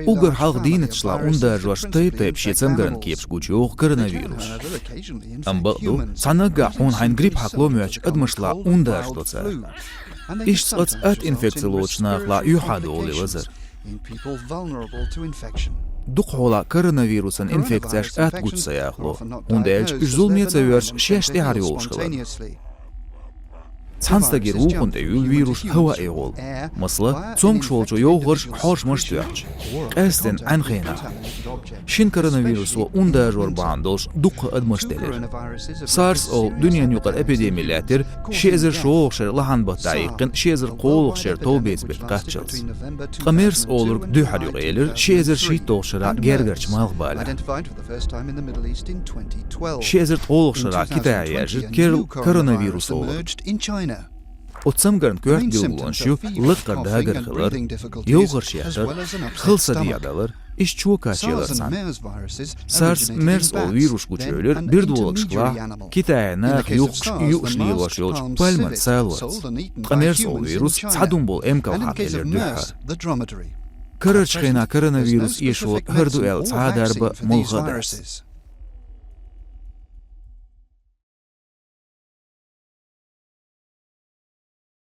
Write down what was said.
Ugar halk dinetschla unda joştay tepşetsem garan kepşguçuq koronavirus. Ambaqdu sanaga online grip haklomöç admışla unda ştoca. İştsat at infekciyoloçnaqla yuhadu olivazır. Duqola koronavirusun infekciyaş at gutsayaqlo. Unda elç üzulmiyatsa yörç şeşte hari oluşqılar. Цанстаги рухун дэвэл вирус хава эгол. Масла цомк шолчо йогырш хоршмаш тюач. Эстен анхена. Шин коронавирусу унда жорбандолш дуқ адмаш делер. SARS ол дүниен юқар эпидемиялятер шезер шоғшер лахан батайықын шезер қолықшер толбезбет қатчылс. Қамерс олырг дүйхар юғелер шезер шит тоғшыра гергерч малық бала. Шезер толықшыра Китай яжыр керл коронавирус олыр. Отсамгарн кört bilgulonşu lıqqar dağır xılır, yoğır şeğir, xılsa diyadalar, iş çoğu kaçıyalarsan. SARS, MERS ol virus güçölür, bir dolakşıqla Kitayana yuqşniyloş yolç palmat sayılvaz. MERS ol virus sadun bol emkal hakeler dühar. Kırırçqina koronavirus işu hırdu el sadarba mulğadars.